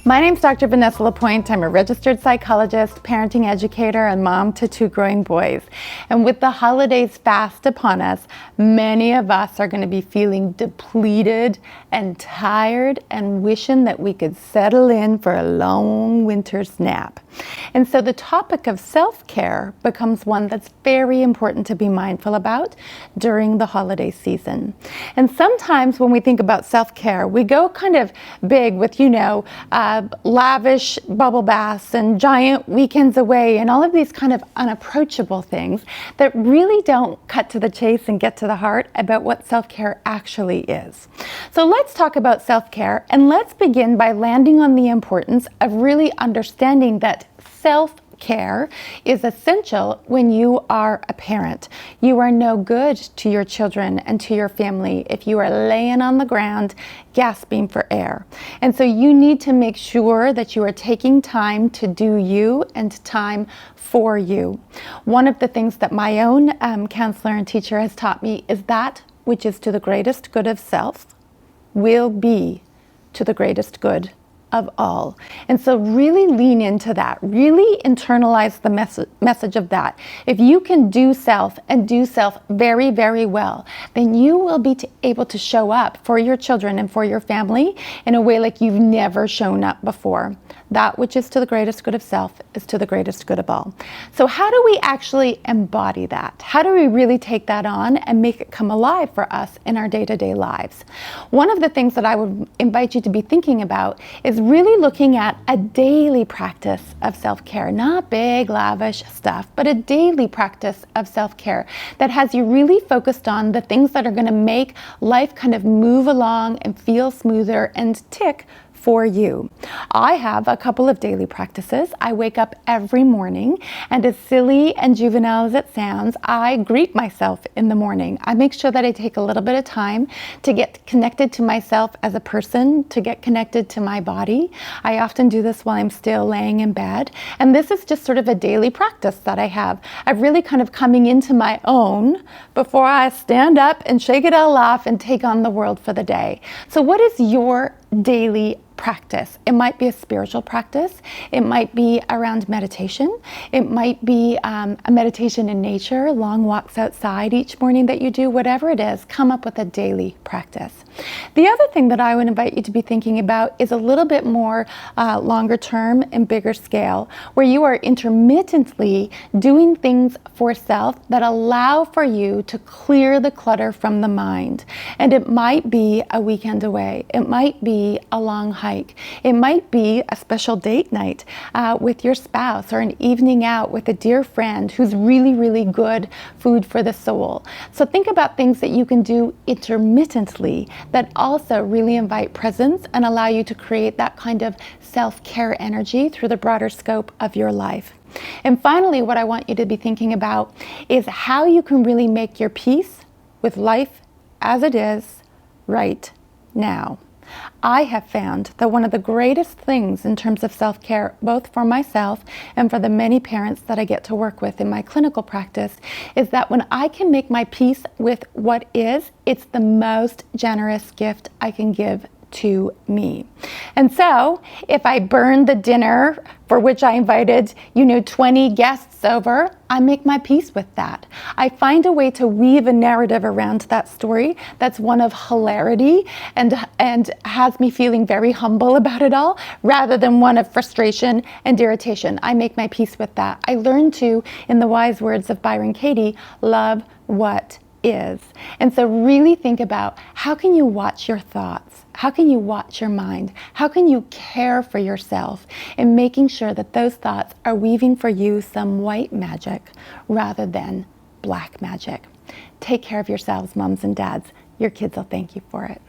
My name's Dr. Vanessa Lapointe. I'm a registered psychologist, parenting educator, and mom to 2 growing boys. And with the holidays fast upon us, many of us are going to be feeling depleted and tired and wishing that we could settle in for a long winter's nap. And so the topic of self-care becomes one that's very important to be mindful about during the holiday season. And sometimes when we think about self-care, we go kind of big with, lavish bubble baths and giant weekends away and all of these kind of unapproachable things that really don't cut to the chase and get to the heart about what self-care actually is. So let's talk about self-care, and let's begin by landing on the importance of really understanding that self-care is essential when you are a parent. You are no good to your children and to your family if you are laying on the ground gasping for air. And so you need to make sure that you are taking time to do you and time for you. One of the things that my own counselor and teacher has taught me is that which is to the greatest good of self will be to the greatest good of all. And so really lean into that, really internalize the message of that. If you can do self and do self very, very well, then you will be able to show up for your children and for your family in a way like you've never shown up before. That which is to the greatest good of self is to the greatest good of all. So how do we actually embody that? How do we really take that on and make it come alive for us in our day-to-day lives? One of the things that I would invite you to be thinking about is really looking at a daily practice of self-care, not big, lavish stuff, but a daily practice of self-care that has you really focused on the things that are going to make life kind of move along and feel smoother and tick for you. I have a couple of daily practices. I wake up every morning, and as silly and juvenile as it sounds, I greet myself in the morning. I make sure that I take a little bit of time to get connected to myself as a person, to get connected to my body. I often do this while I'm still laying in bed, and this is just sort of a daily practice that I have. I'm really kind of coming into my own before I stand up and shake it all off and take on the world for the day. So what is your daily practice? It might be a spiritual practice. It might be around meditation. It might be a meditation in nature, long walks outside each morning that you do. Whatever it is, come up with a daily practice. The other thing that I would invite you to be thinking about is a little bit more longer term and bigger scale, where you are intermittently doing things for self that allow for you to clear the clutter from the mind. And it might be a weekend away. It might be a long hike. It might be a special date night with your spouse, or an evening out with a dear friend who's really, really good food for the soul. So think about things that you can do intermittently that also really invite presence and allow you to create that kind of self-care energy through the broader scope of your life. And finally, what I want you to be thinking about is how you can really make your peace with life as it is right now. I have found that one of the greatest things in terms of self-care, both for myself and for the many parents that I get to work with in my clinical practice, is that when I can make my peace with what is, it's the most generous gift I can give to me. And so if I burn the dinner for which I invited, 20 guests over, I make my peace with that. I find a way to weave a narrative around that story that's one of hilarity and has me feeling very humble about it all, rather than one of frustration and irritation. I make my peace with that. I learn to, in the wise words of Byron Katie, love what is. And so really think about, how can you watch your thoughts? How can you watch your mind? How can you care for yourself in making sure that those thoughts are weaving for you some white magic rather than black magic? Take care of yourselves, moms and dads. Your kids will thank you for it.